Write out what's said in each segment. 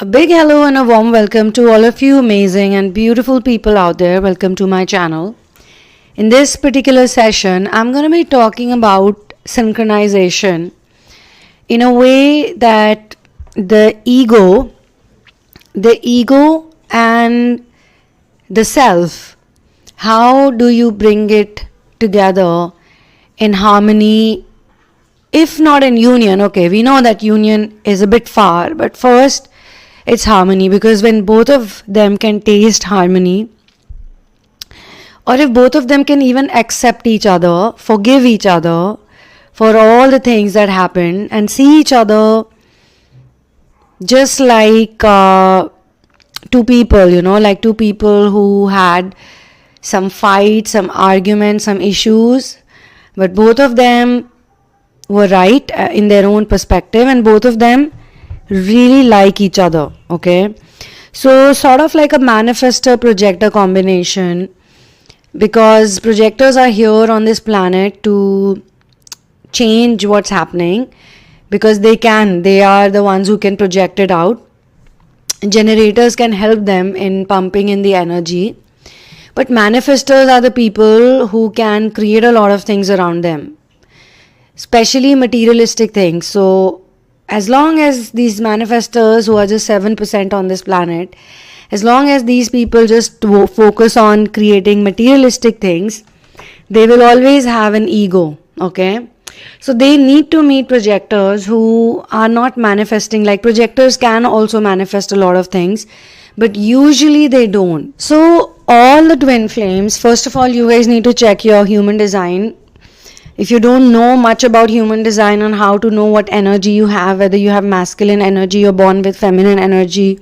A big hello and a warm welcome to all of you amazing and beautiful people out there. Welcome to my channel. In this particular session, I'm going to be talking about synchronization in a way that the ego and the self, how do you bring it together in harmony? If not in union, okay, we know that union is a bit far, but first it's harmony, because when both of them can taste harmony, or if both of them can even accept each other, forgive each other for all the things that happened, and see each other just like two people, like two people who had some fights, some arguments, some issues, but both of them were right in their own perspective, and both of them really like each other. Okay, so sort of like a manifestor projector combination, because projectors are here on this planet to change what's happening, because they are the ones who can project it out. Generators can help them in pumping in the energy, but manifestors are the people who can create a lot of things around them, especially materialistic things. So as long as these manifestors, who are just 7% on this planet, as long as these people just focus on creating materialistic things, they will always have an ego. Okay, so they need to meet projectors who are not manifesting. Like, projectors can also manifest a lot of things, but usually they don't. So all the twin flames, first of all, you guys need to check your human design. If you don't know much about human design and how to know what energy you have, whether you have masculine energy, you're born with feminine energy,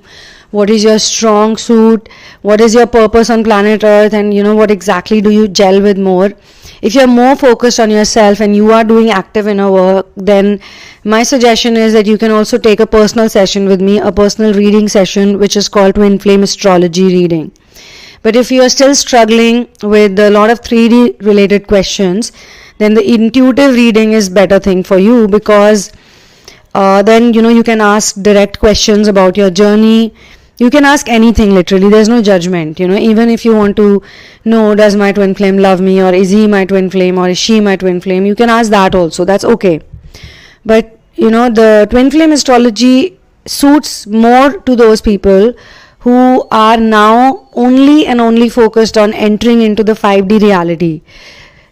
what is your strong suit, what is your purpose on planet Earth, and what exactly do you gel with more. If you're more focused on yourself and you are doing active inner work, then my suggestion is that you can also take a personal session with me, a personal reading session, which is called Twinflame Astrology reading. But if you are still struggling with a lot of 3D related questions, then the intuitive reading is better thing for you, because then you can ask direct questions about your journey. You can ask anything, literally. There's no judgment. Even if you want to know, does my twin flame love me, or is he my twin flame, or is she my twin flame, you can ask that also. That's okay. But the twin flame astrology suits more to those people who are now only focused on entering into the 5D reality.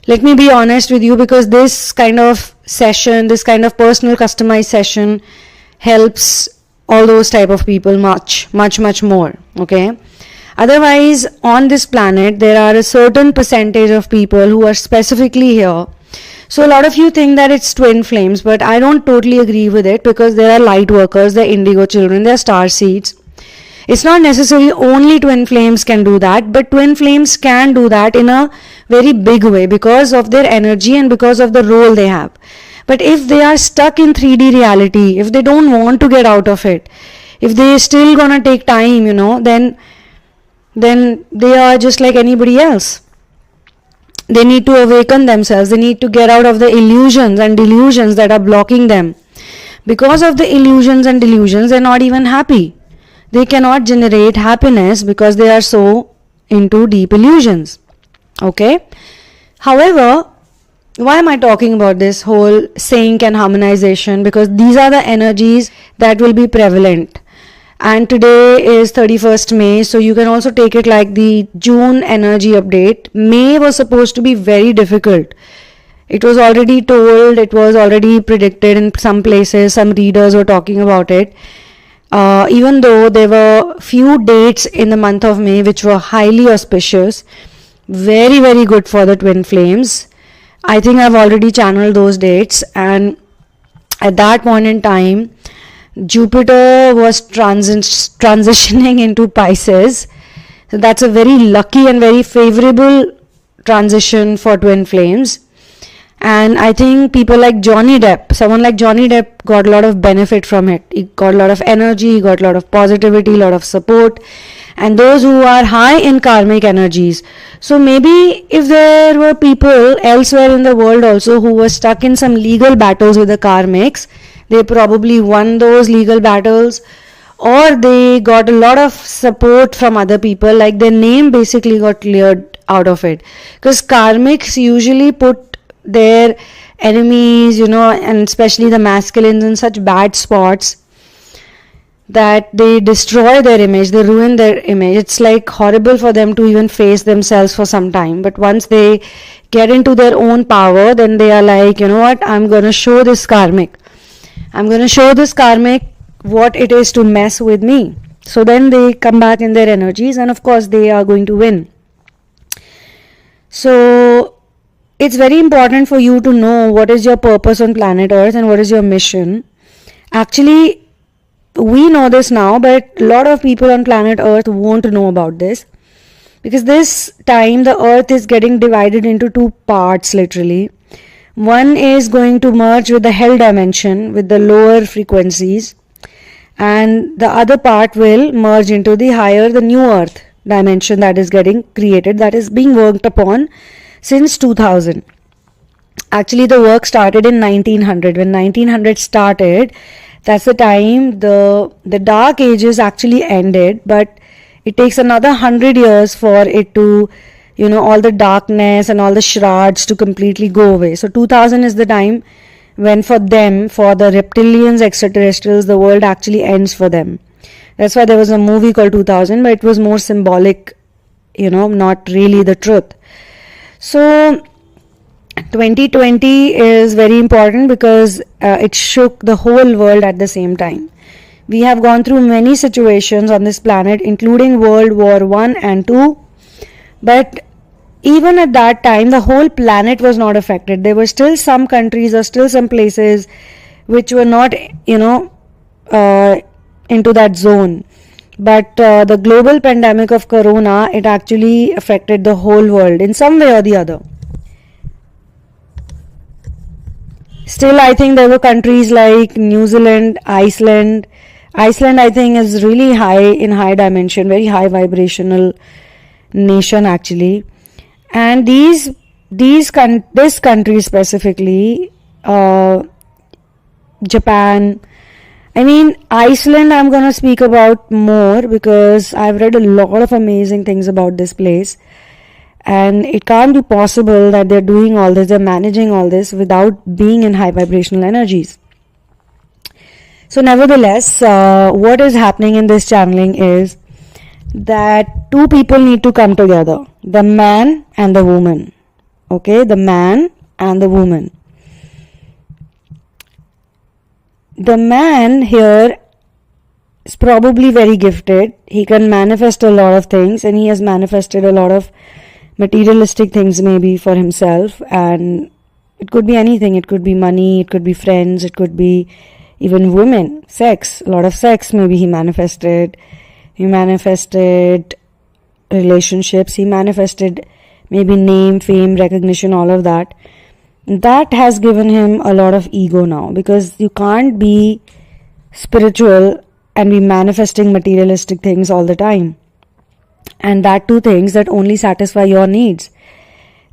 Let me be honest with you, because this kind of session, this kind of personal customized session helps all those type of people much more. Okay. Otherwise, on this planet, there are a certain percentage of people who are specifically here. So a lot of you think that it's twin flames, but I don't totally agree with it, because there are light workers, there are indigo children, there are star seeds. It's not necessarily only twin flames can do that, but twin flames can do that in a very big way because of their energy and because of the role they have. But if they are stuck in 3D reality, if they don't want to get out of it, if they still gonna take time, then they are just like anybody else. They need to awaken themselves. They need to get out of the illusions and delusions that are blocking them. Because of the illusions and delusions, they're not even happy. They cannot generate happiness because they are so into deep illusions. Okay? However, why am I talking about this whole sync and harmonization? Because these are the energies that will be prevalent. And today is 31st May, so you can also take it like the June energy update. May was supposed to be very difficult. It was already told, it was already predicted in some places, some readers were talking about it. Even though there were few dates in the month of May which were highly auspicious, very, very good for the twin flames. I think I've already channeled those dates, and at that point in time, Jupiter was transitioning into Pisces. So that's a very lucky and very favorable transition for twin flames. And I think people like someone like Johnny Depp got a lot of benefit from it. He got a lot of energy, he got a lot of positivity, a lot of support. And those who are high in karmic energies. So maybe if there were people elsewhere in the world also who were stuck in some legal battles with the karmics, they probably won those legal battles, or they got a lot of support from other people, like their name basically got cleared out of it. Because karmics usually put their enemies, and especially the masculines, in such bad spots that they destroy their image, they ruin their image. It's like horrible for them to even face themselves for some time. But once they get into their own power, then they are like, you know what, I'm going to show this karmic what it is to mess with me. So then they come back in their energies, and of course they are going to win. So it's very important for you to know what is your purpose on planet Earth and what is your mission. Actually, we know this now, but a lot of people on planet Earth won't know about this, because this time the Earth is getting divided into two parts, literally. One is going to merge with the hell dimension, with the lower frequencies, and the other part will merge into the new Earth dimension that is getting created, that is being worked upon since 2000. Actually, the work started in 1900. When 1900 started, that's the time the dark ages actually ended, but it takes another 100 years for it to, all the darkness and all the shrouds to completely go away. So 2000 is the time when for the reptilians, extraterrestrials, the world actually ends for them. That's why there was a movie called 2000, but it was more symbolic, not really the truth. So 2020 is very important because it shook the whole world at the same time. We have gone through many situations on this planet, including World War I and II, but even at that time, the whole planet was not affected. There were still some countries or still some places which were not, into that zone. But the global pandemic of corona, it actually affected the whole world in some way or the other. Still, I think there were countries like New Zealand, Iceland. Iceland, I think, is really high dimension, very high vibrational nation actually. And this country specifically, Japan, Iceland I'm going to speak about more because I've read a lot of amazing things about this place. And it can't be possible that they're doing all this, they're managing all this without being in high vibrational energies. So nevertheless, what is happening in this channeling is that two people need to come together, the man and the woman. Okay, the man and the woman. The man here is probably very gifted. He can manifest a lot of things, and he has manifested a lot of materialistic things maybe for himself, and it could be anything. It could be money, it could be friends, it could be even women, sex, a lot of sex maybe he manifested relationships, he manifested maybe name, fame, recognition, all of that. That has given him a lot of ego now, because you can't be spiritual and be manifesting materialistic things all the time. And that too things that only satisfy your needs.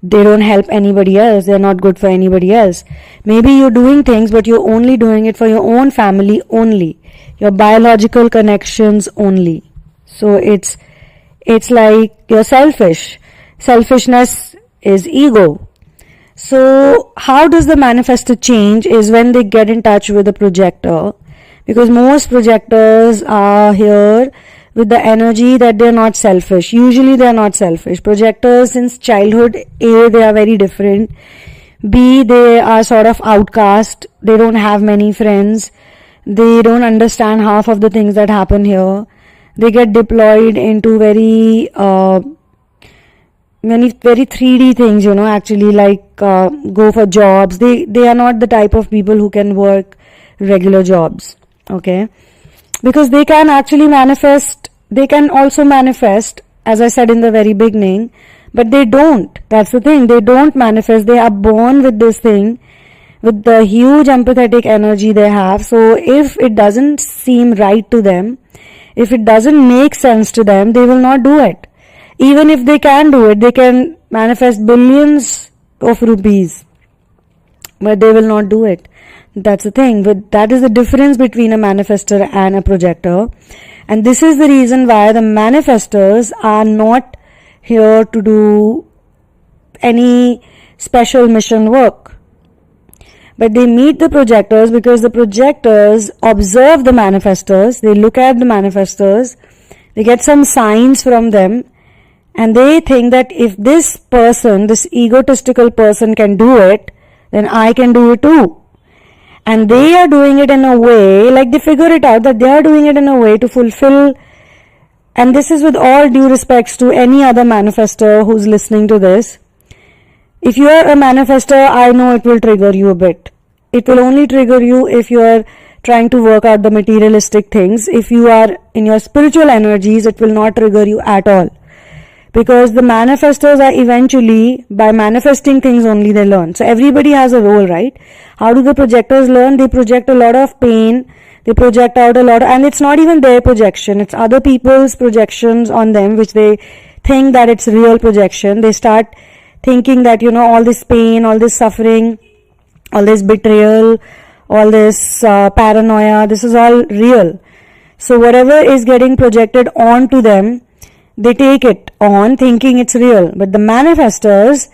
They don't help anybody else. They're not good for anybody else. Maybe you're doing things, but you're only doing it for your own family only. Your biological connections only. So it's like you're selfish. Selfishness is ego. So how does the manifestor change is when they get in touch with the projector. Because most projectors are here with the energy that they're not selfish. Usually they're not selfish. Projectors since childhood, A, they are very different. B, they are sort of outcast. They don't have many friends. They don't understand half of the things that happen here. They get deployed into very 3D things, actually, like go for jobs. They are not the type of people who can work regular jobs. Okay, because they can actually manifest, they can also manifest, as I said in the very beginning, but they don't. That's the thing, they don't manifest. They are born with this thing, with the huge empathetic energy they have. So if it doesn't seem right to them, if it doesn't make sense to them, they will not do it. Even if they can do it, they can manifest billions of rupees, but they will not do it. That's the thing. But that is the difference between a manifestor and a projector. And this is the reason why the manifestors are not here to do any special mission work. But they meet the projectors because the projectors observe the manifestors, they look at the manifestors, they get some signs from them, and they think that if this person, this egotistical person can do it, then I can do it too. And they are doing it in a way, like they figure it out that they are doing it in a way to fulfill, and this is with all due respects to any other manifestor who's listening to this. If you are a manifestor, I know it will trigger you a bit. It will only trigger you if you are trying to work out the materialistic things. If you are in your spiritual energies, it will not trigger you at all. Because the manifestors are eventually, by manifesting things only, they learn. So everybody has a role, right? How do the projectors learn? They project a lot of pain. They project out a lot, and it's not even their projection. It's other people's projections on them, which they think that it's real projection. They start thinking that, all this pain, all this suffering, all this betrayal, all this paranoia, this is all real. So whatever is getting projected onto them, they take it on thinking it's real. But the manifestors,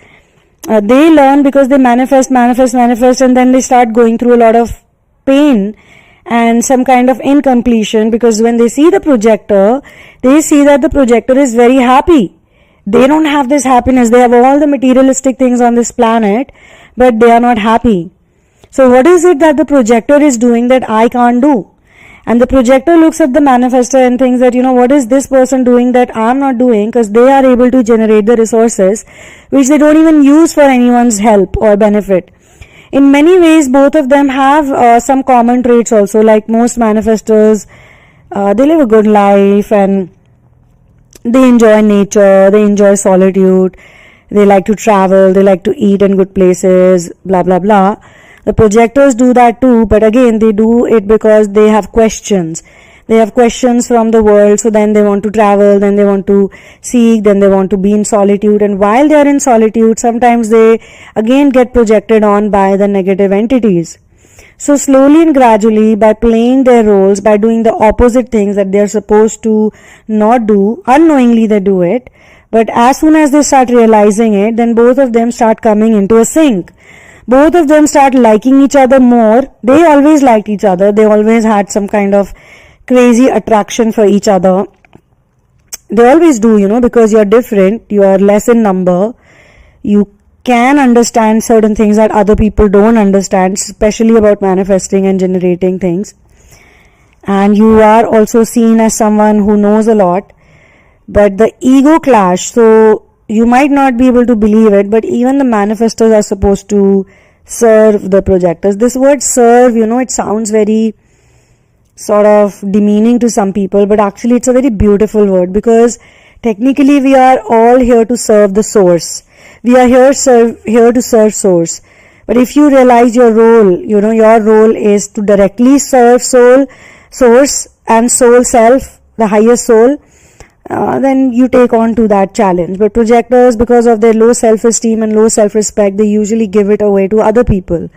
they learn because they manifest, and then they start going through a lot of pain and some kind of incompletion, because when they see the projector, they see that the projector is very happy. They don't have this happiness. They have all the materialistic things on this planet, but they are not happy. So what is it that the projector is doing that I can't do? And the projector looks at the manifestor and thinks that, what is this person doing that I'm not doing, because they are able to generate the resources which they don't even use for anyone's help or benefit. In many ways, both of them have some common traits also. Like most manifestors, they live a good life and they enjoy nature, they enjoy solitude, they like to travel, they like to eat in good places, blah, blah, blah. The projectors do that too, but again, they do it because they have questions. They have questions from the world, so then they want to travel, then they want to seek, then they want to be in solitude. And while they are in solitude, sometimes they again get projected on by the negative entities. So slowly and gradually, by playing their roles, by doing the opposite things that they are supposed to not do, unknowingly they do it. But as soon as they start realizing it, then both of them start coming into a sync. Both of them start liking each other more. They always liked each other. They always had some kind of crazy attraction for each other. They always do, because you're different, you are less in number. You can understand certain things that other people don't understand, especially about manifesting and generating things. And you are also seen as someone who knows a lot. But the ego clash, so you might not be able to believe it, but even the manifestors are supposed to serve the projectors. This word serve, it sounds very sort of demeaning to some people, but actually it's a very beautiful word, because technically we are all here to serve the source. We are here to serve source. But if you realize your role, your role is to directly serve source and soul self, the highest soul, then you take on to that challenge. But projectors, because of their low self-esteem and low self-respect, they usually give it away to other people.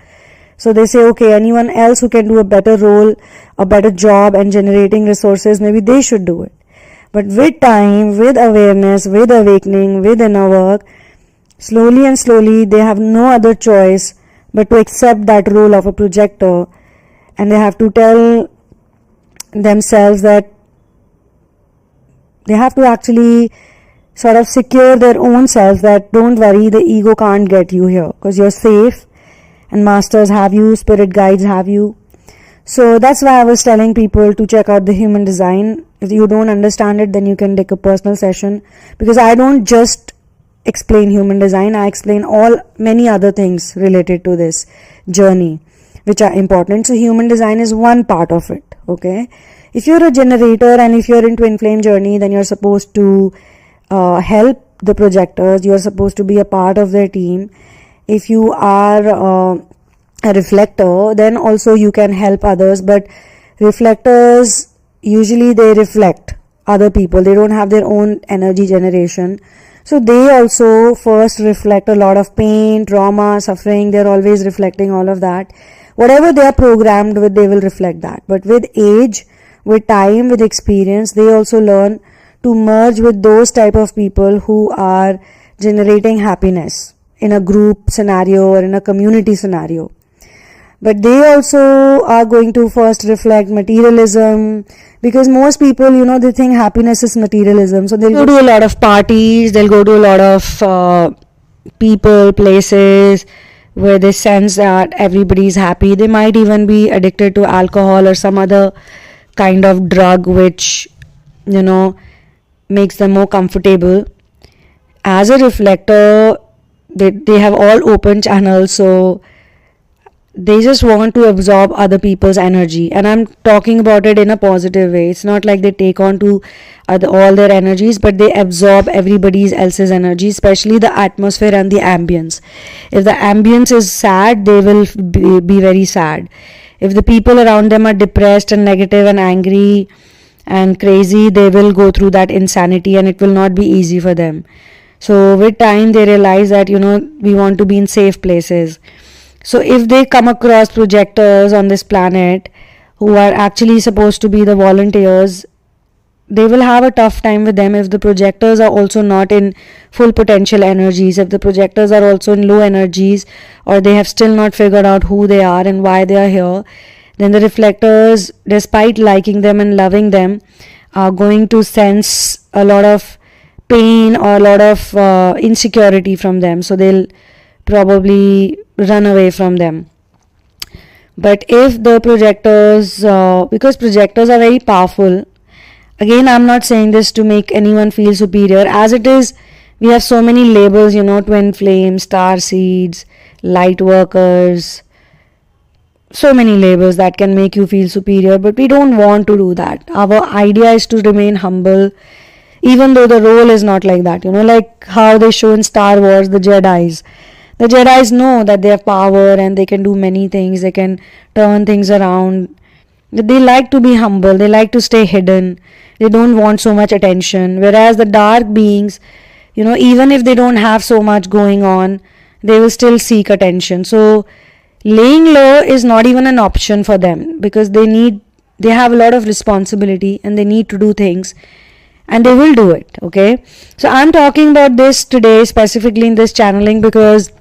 So they say, okay, anyone else who can do a better role, a better job and generating resources, maybe they should do it. But with time, with awareness, with awakening, with inner work, slowly and slowly they have no other choice but to accept that role of a projector, and they have to tell themselves that they have to actually sort of secure their own self, that don't worry, the ego can't get you here, because you're safe and masters have you, spirit guides have you. So that's why I was telling people to check out the human design. If you don't understand it, then you can take a personal session, because I don't just explain human design, I explain many other things related to this journey which are important. So human design is one part of it. Okay, if you're a generator and if you're in Twinflame journey, then you're supposed to help the projectors, you're supposed to be a part of their team. If you are a reflector, then also you can help others. But reflectors, usually they reflect other people, they don't have their own energy generation. So they also first reflect a lot of pain, trauma, suffering. They're always reflecting all of that. whatever they are programmed with, they will reflect that. But with age, with time, with experience, they also learn to merge with those type of people who are generating happiness in a group scenario or in a community scenario. But they also are going to first reflect materialism, because most people, they think happiness is materialism. So they'll go to a lot of parties, they'll go to a lot of people, places where they sense that everybody's happy. They might even be addicted to alcohol or some other kind of drug which, makes them more comfortable. As a reflector, they have all open channels, so they just want to absorb other people's energy, and I'm talking about it in a positive way. It's not like they take on to all their energies, but they absorb everybody else's energy, especially the atmosphere and the ambience. If the ambience is sad, they will be very sad. If the people around them are depressed and negative and angry and crazy, they will go through that insanity, and it will not be easy for them. So with time, they realize that we want to be in safe places. So if they come across projectors on this planet who are actually supposed to be the volunteers, they will have a tough time with them if the projectors are also not in full potential energies, if the projectors are also in low energies, or they have still not figured out who they are and why they are here. Then the reflectors, despite liking them and loving them, are going to sense a lot of pain or a lot of insecurity from them. So they'll probably run away from them. But if the projectors, because projectors are very powerful, again, I'm not saying this to make anyone feel superior. As it is, we have so many labels, Twinflame, star seeds, light workers, so many labels that can make you feel superior, but we don't want to do that. Our idea is to remain humble, even though the role is not like that, like how they show in Star Wars, the Jedis. The Jedis know that they have power and they can do many things, they can turn things around. They like to be humble, they like to stay hidden, they don't want so much attention. Whereas the dark beings, even if they don't have so much going on, they will still seek attention. So laying low is not even an option for them, because they have a lot of responsibility and they need to do things, and they will do it. Okay, so I'm talking about this today specifically in this channeling because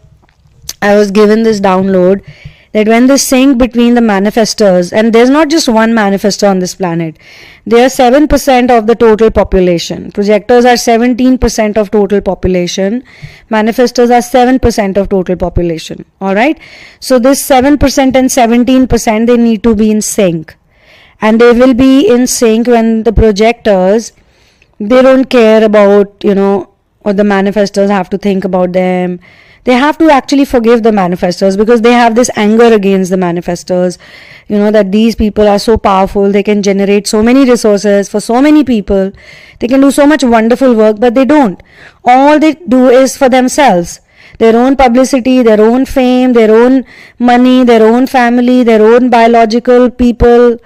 I was given this download that when the sync between the manifestors, and there's not just one manifestor on this planet, they are 7% of the total population. Projectors are 17% of total population. Manifestors are 7% of total population. Alright? So this 7% and 17%, they need to be in sync. And they will be in sync when the projectors, they don't care about, what the manifestors have to think about them. They have to actually forgive the manifestors, because they have this anger against the manifestors, that these people are so powerful, they can generate so many resources for so many people, they can do so much wonderful work, but they don't. All they do is for themselves, their own publicity, their own fame, their own money, their own family, their own biological people.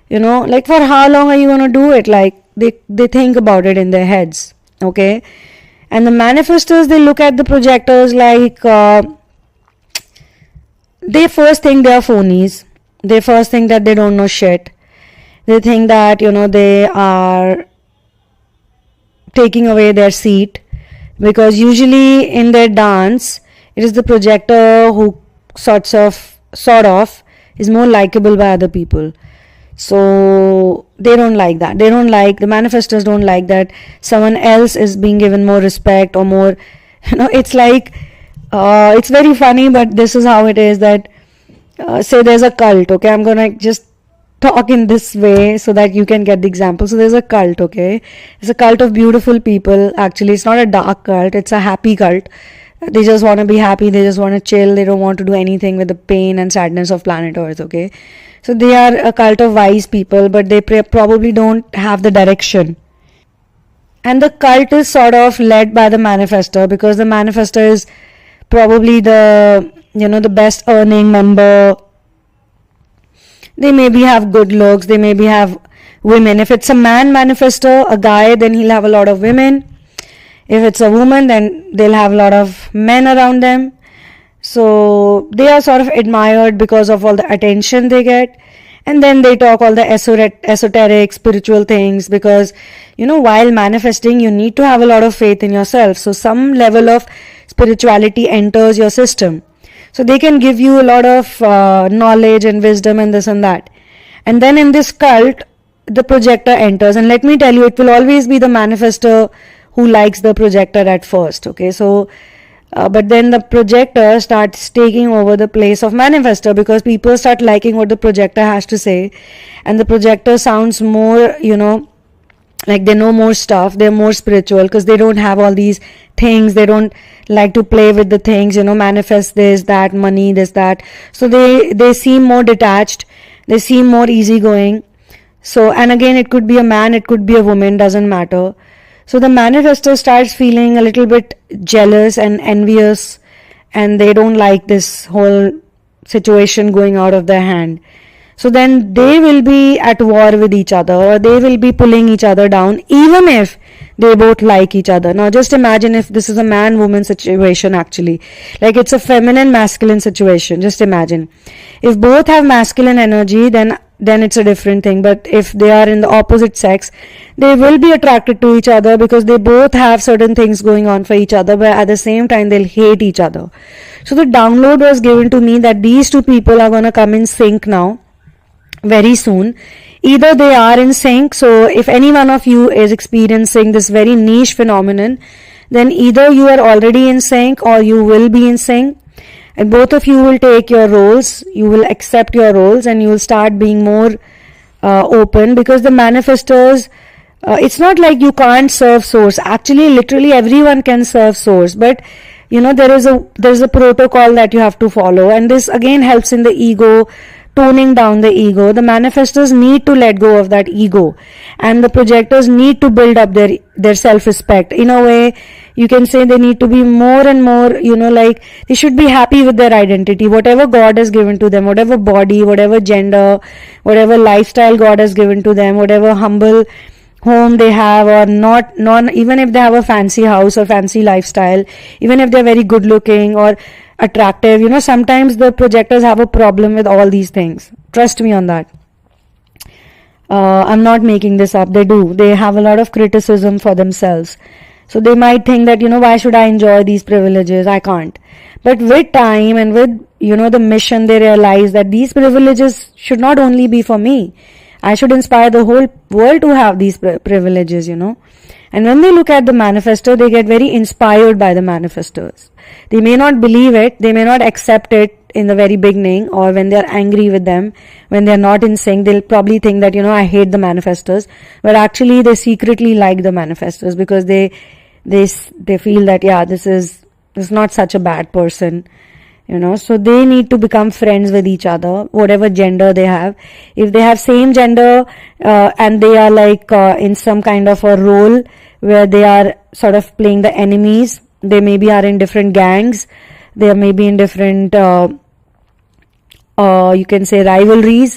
Like for how long are you going to do it? Like they think about it in their heads. Okay. And the manifestors, they look at the projectors like they first think they are phonies. They first think that they don't know shit. They think that, they are taking away their seat, because usually in their dance, it is the projector who sort of is more likable by other people. So they don't like that. The manifestors don't like that someone else is being given more respect or more, it's like, it's very funny, but this is how it is that, say there's a cult, okay, I'm gonna just talk in this way so that you can get the example. So there's a cult, okay, it's a cult of beautiful people. Actually, it's not a dark cult, it's a happy cult. They just want to be happy, they just want to chill, they don't want to do anything with the pain and sadness of planet Earth, okay. So they are a cult of wise people, but they probably don't have the direction. And the cult is sort of led by the manifestor, because the manifestor is probably the best earning member. They maybe have good looks, they maybe have women. If it's a man manifestor, a guy, then he'll have a lot of women. If it's a woman, then they'll have a lot of men around them. So they are sort of admired because of all the attention they get. And then they talk all the esoteric, spiritual things, because, while manifesting, you need to have a lot of faith in yourself. So some level of spirituality enters your system. So they can give you a lot of knowledge and wisdom and this and that. And then in this cult, the projector enters. And let me tell you, it will always be the manifestor who likes the projector at first. Okay, so but then the projector starts taking over the place of manifestor, because people start liking what the projector has to say, and the projector sounds more, like they know more stuff, they're more spiritual, because they don't have all these things, they don't like to play with the things, manifest this, that, money, this, that. So they seem more detached, they seem more easygoing. So, and again, it could be a man, it could be a woman, doesn't matter. So the manifestor starts feeling a little bit jealous and envious, and they don't like this whole situation going out of their hand. So then they will be at war with each other, or they will be pulling each other down, even if they both like each other. Now just imagine if this is a man-woman situation actually. Like it's a feminine-masculine situation. Just imagine. If both have masculine energy, then it's a different thing. But if they are in the opposite sex, they will be attracted to each other because they both have certain things going on for each other, but at the same time they'll hate each other. So the download was given to me that these two people are going to come in sync now very soon. Either they are in sync, so if any one of you is experiencing this very niche phenomenon, then either you are already in sync or you will be in sync, and both of you will take your roles, you will accept your roles, and you will start being more open, because the manifestors, it's not like you can't serve source. Actually, literally everyone can serve source, but there's a protocol that you have to follow, and this again helps in the ego, toning down the ego. The manifestors need to let go of that ego, and the projectors need to build up their self-respect. In a way, you can say they need to be more and more, like they should be happy with their identity, whatever God has given to them, whatever body, whatever gender, whatever lifestyle God has given to them, whatever humble home they have, or even if they have a fancy house or fancy lifestyle, even if they're very good looking or attractive, sometimes the projectors have a problem with all these things. Trust me on that. I'm not making this up. They have a lot of criticism for themselves. So they might think that, why should I enjoy these privileges? I can't. But with time and with, the mission, they realize that these privileges should not only be for me. I should inspire the whole world to have these privileges, And when they look at the manifestor, they get very inspired by the manifestors. They may not believe it, they may not accept it in the very beginning, or when they're angry with them, when they're not in sync, they'll probably think that, I hate the manifestors. But actually, they secretly like the manifestors, because they feel that, this is not such a bad person. So they need to become friends with each other, whatever gender they have. If they have same gender, and they are like in some kind of a role where they are sort of playing the enemies, they maybe are in different gangs, they are maybe in different, you can say rivalry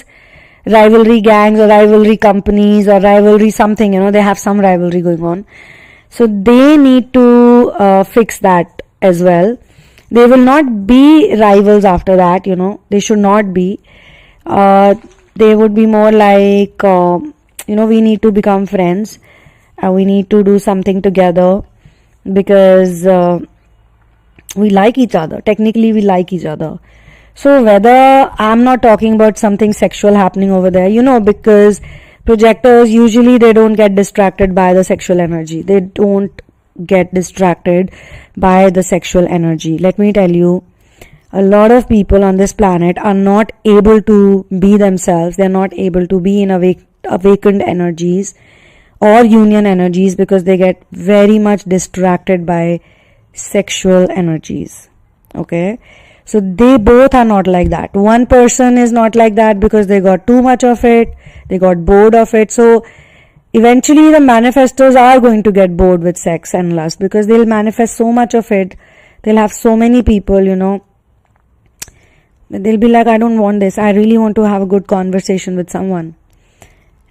gangs, or rivalry companies, or rivalry something, they have some rivalry going on. So they need to fix that as well. They will not be rivals after that, they should not be. They would be more like, we need to become friends, we need to do something together, because we like each other. Technically, we like each other. So whether, I'm not talking about something sexual happening over there, because projectors, usually they don't get distracted by the sexual energy. They don't get distracted by the sexual energy. Let me tell you, a lot of people on this planet are not able to be themselves. They're not able to be in awakened energies or union energies, because they get very much distracted by sexual energies. Okay, so they both are not like that. One person is not like that because they got too much of it, they got bored of it. So eventually the manifestors are going to get bored with sex and lust, because they'll manifest so much of it. They'll have so many people, they'll be like, I don't want this, I really want to have a good conversation with someone.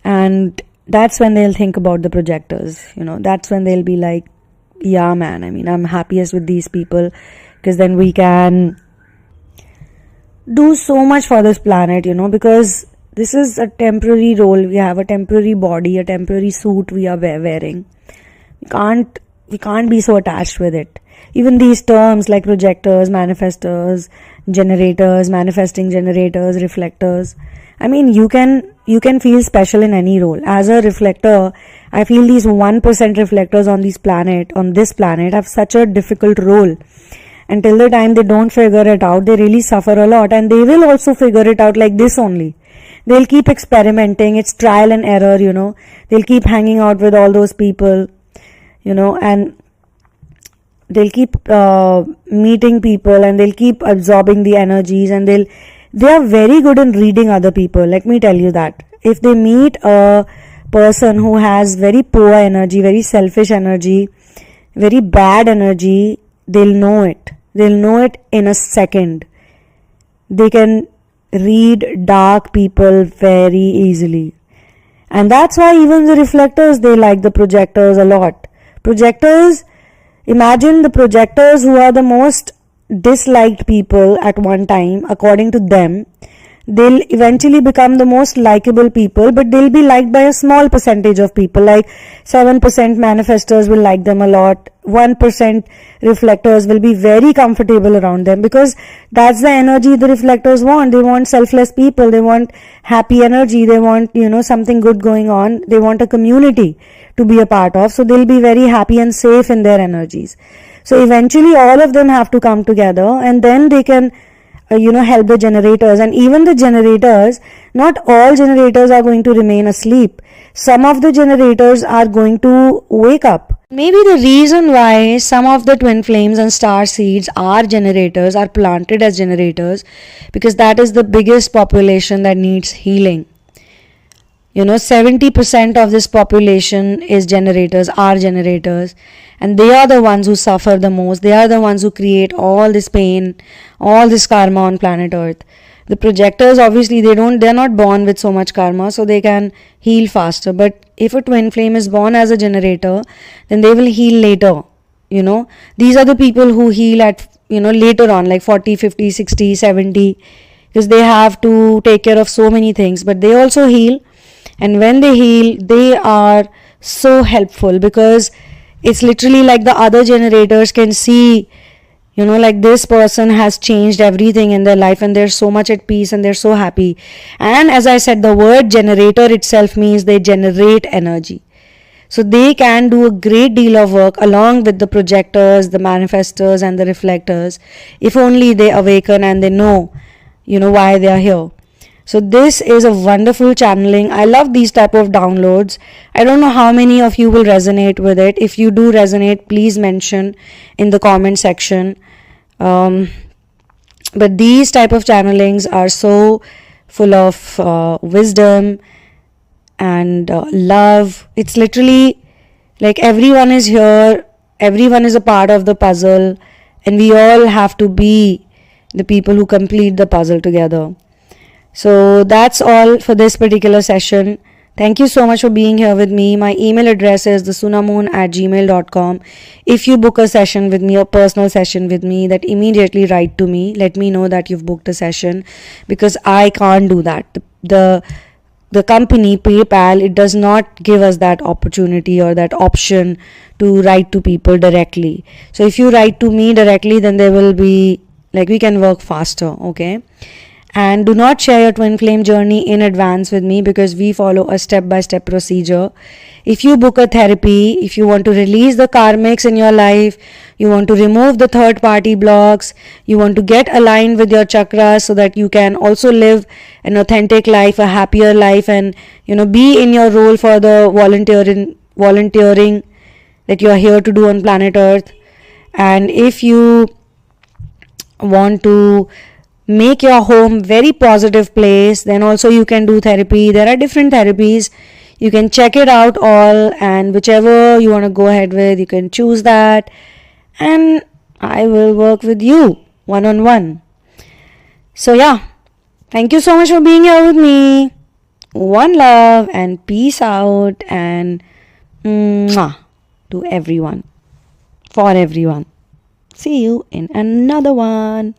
And that's when they'll think about the projectors, that's when they'll be like, yeah man, I'm happiest with these people, because then we can do so much for this planet, you know, because this is a temporary role. We have a temporary body, a temporary suit we are wearing. We can't be so attached with it. Even these terms like projectors, manifestors, generators, manifesting generators, reflectors. I mean, you can feel special in any role. As a reflector, I feel these 1% reflectors on this planet have such a difficult role. Until the time they don't figure it out, they really suffer a lot, and they will also figure it out like this only. They'll keep experimenting. It's trial and error, you know. They'll keep hanging out with all those people, you know, and they'll keep meeting people, and they'll keep absorbing the energies, and they are very good in reading other people. Let me tell you that. If they meet a person who has very poor energy, very selfish energy, very bad energy, they'll know it. They'll know it in a second. They can read dark people very easily. And that's why even the reflectors, they like the projectors a lot. Projectors, imagine the projectors who are the most disliked people at one time, according to them, they'll eventually become the most likable people, but they'll be liked by a small percentage of people. Like 7% manifestors will like them a lot, 1% reflectors will be very comfortable around them, because that's the energy the reflectors want. They want selfless people, they want happy energy, they want, you know, something good going on, they want a community to be a part of, so they'll be very happy and safe in their energies. So eventually all of them have to come together, and then they can help the generators. And even the generators, not all generators are going to remain asleep. Some of the generators are going to wake up. Maybe the reason why some of the twin flames and star seeds are generators, are planted as generators, because that is the biggest population that needs healing. 70% of this population is generators, are generators, and they are the ones who suffer the most. They are the ones who create all this pain, all this karma on planet Earth. The projectors, obviously, they're not born with so much karma, so they can heal faster. But if a twin flame is born as a generator, then they will heal later. These are the people who heal at, later on, like 40, 50, 60, 70, because they have to take care of so many things. But they also heal. And when they heal, they are so helpful, because it's literally like the other generators can see, like this person has changed everything in their life, and they're so much at peace and they're so happy. And as I said, the word generator itself means they generate energy. So they can do a great deal of work along with the projectors, the manifestors and the reflectors, if only they awaken and they know, why they are here. So this is a wonderful channeling. I love these type of downloads. I don't know how many of you will resonate with it. If you do resonate, please mention in the comment section. But these type of channelings are so full of wisdom and love. It's literally like everyone is here. Everyone is a part of the puzzle. And we all have to be the people who complete the puzzle together. So that's all for this particular session. Thank you so much for being here with me. My email address is thesunamoon@gmail.com. If you book a session with me, a personal session with me, that immediately write to me. Let me know that you've booked a session, because I can't do that. The company, PayPal, it does not give us that opportunity or that option to write to people directly. So if you write to me directly, then there will be, we can work faster, okay? And do not share your twin flame journey in advance with me, because we follow a step-by-step procedure. If you book a therapy, if you want to release the karmics in your life, you want to remove the third-party blocks, you want to get aligned with your chakras so that you can also live an authentic life, a happier life, and be in your role for the volunteering that you are here to do on planet Earth. And if you want to make your home very positive place, then also you can do therapy. There are different therapies. You can check it out all, and whichever you want to go ahead with, you can choose that, and I will work with you one-on-one. So yeah, thank you so much for being here with me. One love and peace out, and mwah, to everyone, for everyone. See you in another one.